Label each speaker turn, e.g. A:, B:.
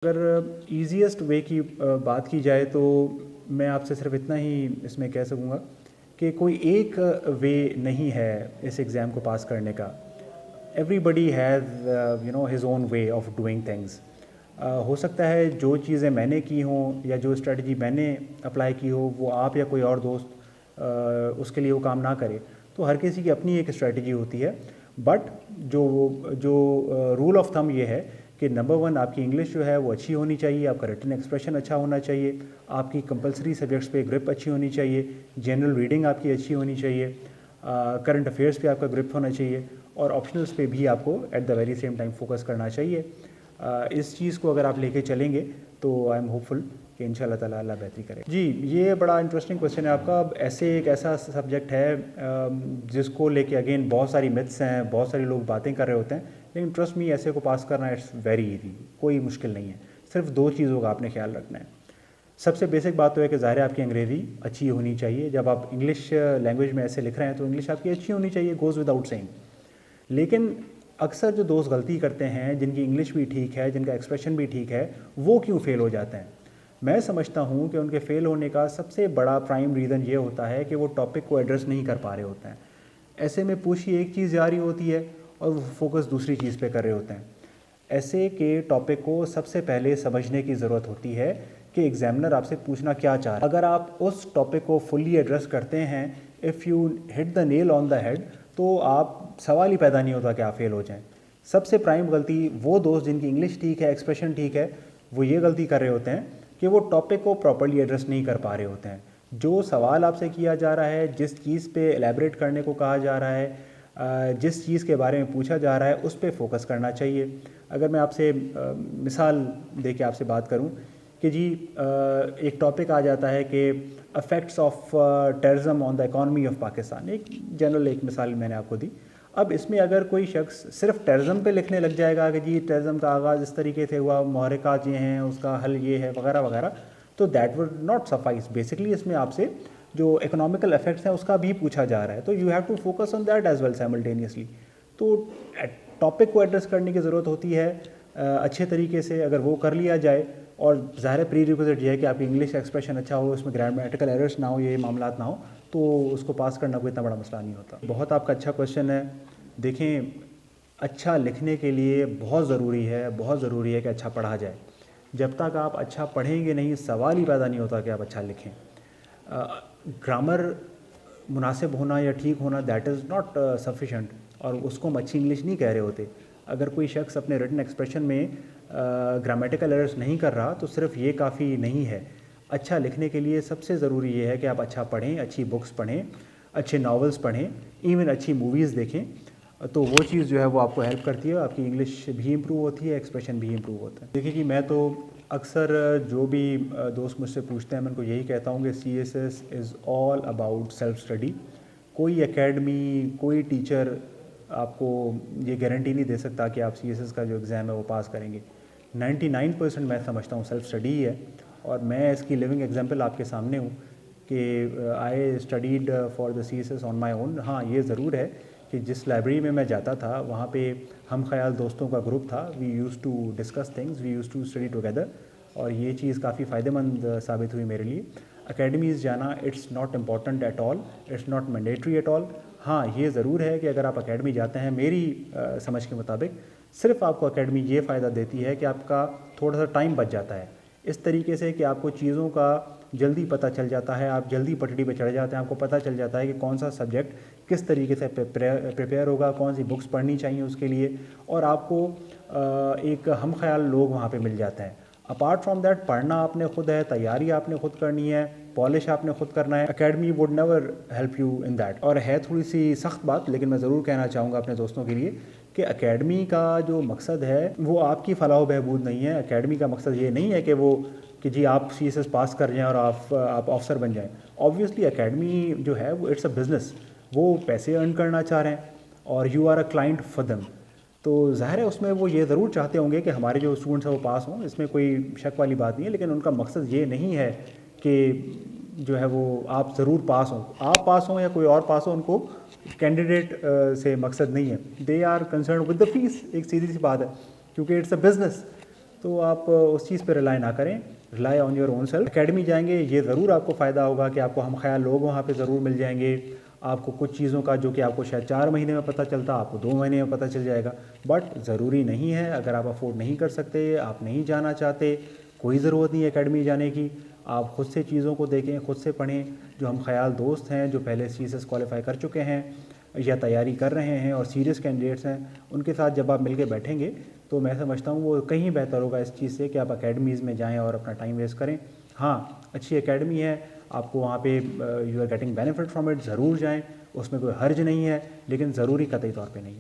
A: اگر easiest way کی بات کی جائے تو میں آپ سے صرف اتنا ہی اس میں کہہ سکوں گا کہ کوئی ایک وے نہیں ہے اس ایگزام کو پاس کرنے کا. Everybody has his own way of doing things. ہو سکتا ہے جو چیزیں میں نے کی ہوں یا جو اسٹریٹجی میں نے اپلائی کی ہو وہ آپ یا کوئی اور دوست اس کے لیے وہ کام نہ کرے. تو ہر کسی کی اپنی ایک اسٹریٹجی ہوتی ہے. بٹ جو رول آف تھم یہ ہے کہ نمبر 1 آپ کی انگلش جو ہے وہ اچھی ہونی چاہیے, آپ کا ریٹن ایکسپریشن اچھا ہونا چاہیے, آپ کی کمپلسری سبجیکٹس پہ گرپ اچھی ہونی چاہیے, جنرل ریڈنگ آپ کی اچھی ہونی چاہیے, کرنٹ افیئرس پہ آپ کا گرپ ہونا چاہیے, اور آپشنلس پہ بھی آپ کو at the very same time focus کرنا چاہیے. اس چیز کو اگر آپ لے کے چلیں گے تو آئی ایم ہوپ فل کہ ان شاء اللہ تعالیٰ اللہ بہتری کرے. جی یہ بڑا انٹرسٹنگ کویشچن ہے آپ کا. ایک ایسا سبجیکٹ ہے جس کو لے کے اگین بہت ساری متس ہیں, بہت سارے لوگ باتیں کر رہے ہوتے ہیں, لیکن ٹرسٹ می ایسے کو پاس کرنا اٹس ویری ایزی, کوئی مشکل نہیں ہے. صرف 2 چیزوں کا آپ نے خیال رکھنا ہے. سب سے بیسک بات تو ہے کہ ظاہر ہے آپ کی انگریزی اچھی ہونی چاہیے. جب آپ انگلش لینگویج میں ایسے لکھ رہے ہیں تو انگلش آپ کی اچھی ہونی چاہیے, گوز ود آؤٹ سینگ. لیکن اکثر جو دوست غلطی کرتے ہیں, جن کی انگلش بھی ٹھیک ہے, جن کا ایکسپریشن بھی ٹھیک ہے, وہ کیوں فیل ہو جاتے ہیں؟ میں سمجھتا ہوں کہ ان کے فیل ہونے کا سب سے بڑا پرائم ریزن یہ ہوتا ہے کہ وہ ٹاپک کو ایڈریس نہیں کر پا رہے ہوتے ہیں. ایسے میں پوچھی ایک چیز جا رہی ہوتی ہے اور وہ فوکس دوسری چیز پہ کر رہے ہوتے ہیں. ایسے کے ٹاپک کو سب سے پہلے سمجھنے کی ضرورت ہوتی ہے کہ ایگزامنر آپ سے پوچھنا کیا چاہ رہا ہے. اگر آپ اس ٹاپک کو فلی ایڈریس کرتے ہیں, if you hit the nail on the head, تو آپ سوال ہی پیدا نہیں ہوتا کہ آپ فیل ہو جائیں. سب سے پرائم غلطی وہ دوست جن کی انگلش ٹھیک ہے, ایکسپریشن ٹھیک ہے, وہ یہ غلطی کر رہے ہوتے ہیں کہ وہ ٹاپک کو پراپرلی ایڈریس نہیں کر پا رہے ہوتے ہیں. جو سوال آپ سے کیا جا رہا ہے, جس چیز پہ ایلیبریٹ کرنے کو کہا جا رہا ہے, جس چیز کے بارے میں پوچھا جا رہا ہے, اس پہ فوکس کرنا چاہیے. اگر میں آپ سے مثال دے کے آپ سے بات کروں کہ جی ایک ٹاپک آ جاتا ہے کہ effects of terrorism on the economy of Pakistan, ایک جنرل ایک مثال میں نے آپ کو دی. اب اس میں اگر کوئی شخص صرف ٹیررزم پہ لکھنے لگ جائے گا کہ جی ٹیررزم کا آغاز اس طریقے سے ہوا, محرکات یہ ہیں, اس کا حل یہ ہے, وغیرہ وغیرہ, تو that would not suffice. Basically اس میں آپ سے جو اکنامیکل افیکٹس ہیں اس کا بھی پوچھا جا رہا ہے, تو you have to focus on that as well simultaneously. تو ٹاپک کو ایڈریس کرنے کی ضرورت ہوتی ہے اچھے طریقے سے. اگر وہ کر لیا جائے, اور ظاہر پری ریکوزٹ یہ ہے کہ آپ کی انگلش ایکسپریشن اچھا ہو, اس میں گرامیٹیکل ایررس نہ ہو, یہ معاملات نہ ہو, تو اس کو پاس کرنا کوئی اتنا بڑا مسئلہ نہیں ہوتا. بہت آپ کا اچھا کویشچن ہے. دیکھیں, اچھا لکھنے کے لیے بہت ضروری ہے کہ اچھا پڑھا جائے. جب تک آپ اچھا پڑھیں گے نہیں, سوال ہی پیدا نہیں ہوتا کہ آپ اچھا لکھیں. گرامر مناسب ہونا یا ٹھیک ہونا دیٹ از ناٹ سفیشینٹ, اور اس کو ہم اچھی انگلش نہیں کہہ رہے ہوتے. اگر کوئی شخص اپنے ریٹن ایکسپریشن میں گرامیٹیکل ایررز نہیں کر رہا تو صرف یہ کافی نہیں ہے. اچھا لکھنے کے لیے سب سے ضروری یہ ہے کہ آپ اچھا پڑھیں, اچھی بکس پڑھیں, اچھے ناولز پڑھیں, ایون اچھی موویز دیکھیں. تو وہ چیز جو ہے وہ آپ کو ہیلپ کرتی ہے, آپ کی انگلش بھی امپروو ہوتی ہے, ایکسپریشن بھی امپروو ہوتا ہے. دیکھیے کہ میں تو اکثر جو بھی دوست مجھ سے پوچھتے ہیں, میں ان کو یہی کہتا ہوں کہ C S S is all about self study. کوئی اکیڈمی, کوئی ٹیچر آپ کو یہ گارنٹی نہیں دے سکتا کہ آپ سی ایس ایس کا جو ایگزام ہے وہ پاس کریں گے. 99% میں سمجھتا ہوں سیلف اسٹڈی ہی ہے, اور میں اس کی لیونگ ایگزامپل آپ کے سامنے ہوں کہ I studied for the C S S on my own. ہاں یہ ضرور ہے کہ جس لائبریری میں جاتا تھا وہاں پہ ہم خیال دوستوں کا گروپ تھا. We use to discuss things, we use to study together, اور یہ چیز کافی فائدہ مند ثابت ہوئی میرے لیے. اکیڈمیز جانا it's not important at all, it's not mandatory at all. ہاں یہ ضرور ہے کہ اگر آپ اکیڈمی جاتے ہیں, میری سمجھ کے مطابق صرف آپ کو اکیڈمی یہ فائدہ دیتی ہے کہ آپ کا تھوڑا سا ٹائم بچ جاتا ہے, اس طریقے سے کہ آپ کو چیزوں کا جلدی پتہ چل جاتا ہے, آپ جلدی پٹڑی پہ چڑھ جاتے ہیں, آپ کو پتہ چل جاتا ہے کہ کون سا سبجیکٹ کس طریقے سے پریپیئر ہوگا, کون سی بکس پڑھنی چاہیے اس کے لیے, اور آپ کو ایک ہم خیال لوگ وہاں پہ مل جاتے ہیں. اپارٹ فرام دیٹ, پڑھنا آپ نے خود ہے, تیاری آپ نے خود کرنی ہے, پالش آپ نے خود کرنا ہے. Academy would never help you in that. اور ہے تھوڑی سی سخت بات, لیکن میں ضرور کہنا چاہوں گا اپنے دوستوں کے لیے کہ اکیڈمی کا جو مقصد ہے وہ آپ کی فلاح و بہبود نہیں ہے. اکیڈمی کا مقصد یہ نہیں ہے کہ جی آپ سی ایس ایس پاس کر جائیں اور آپ افسر بن جائیں. آبویسلی اکیڈمی جو ہے وہ اٹس اے بزنس, وہ پیسے ارن کرنا چاہ رہے ہیں, اور you are a client for them. تو ظاہر ہے اس میں وہ یہ ضرور چاہتے ہوں گے کہ ہمارے جو اسٹوڈنٹس ہیں وہ پاس ہوں, اس میں کوئی شک والی بات نہیں ہے. لیکن ان کا مقصد یہ نہیں ہے کہ جو ہے وہ آپ ضرور پاس ہوں. آپ پاس ہوں یا کوئی اور پاس ہو, ان کو کینڈیڈیٹ سے مقصد نہیں ہے. They are concern with the fees. ایک سیدھی سی بات ہے, کیونکہ اٹس اے بزنس. تو آپ اس چیز پہ رلائی نہ کریں، رلائی on your own self. Academy جائیں گے یہ ضرور آپ کو فائدہ ہوگا کہ آپ کو ہم خیال لوگ وہاں پہ ضرور مل جائیں گے، آپ کو کچھ چیزوں کا جو کہ آپ کو شاید 4 مہینے میں پتہ چلتا آپ کو 2 مہینے میں پتہ چل جائے گا، بٹ ضروری نہیں ہے۔ اگر آپ افورڈ نہیں کر سکتے، آپ نہیں جانا چاہتے، کوئی ضرورت نہیں ہے اکیڈمی جانے کی، آپ خود سے چیزوں کو دیکھیں، خود سے پڑھیں۔ جو ہم خیال دوست ہیں جو پہلے سی ایس ایس کوالیفائی کر چکے ہیں یا تیاری کر رہے ہیں اور سیریس کینڈیڈیٹس ہیں، ان کے ساتھ جب آپ مل کے بیٹھیں گے تو میں سمجھتا ہوں وہ کہیں بہتر ہوگا اس چیز سے کہ آپ اکیڈمیز میں جائیں اور اپنا ٹائم ویسٹ کریں۔ ہاں اچھی اکیڈمی ہے، آپ کو وہاں پہ you are getting benefit from it, ضرور جائیں، اس میں کوئی حرج نہیں ہے، لیکن ضروری قطعی طور پہ نہیں ہے۔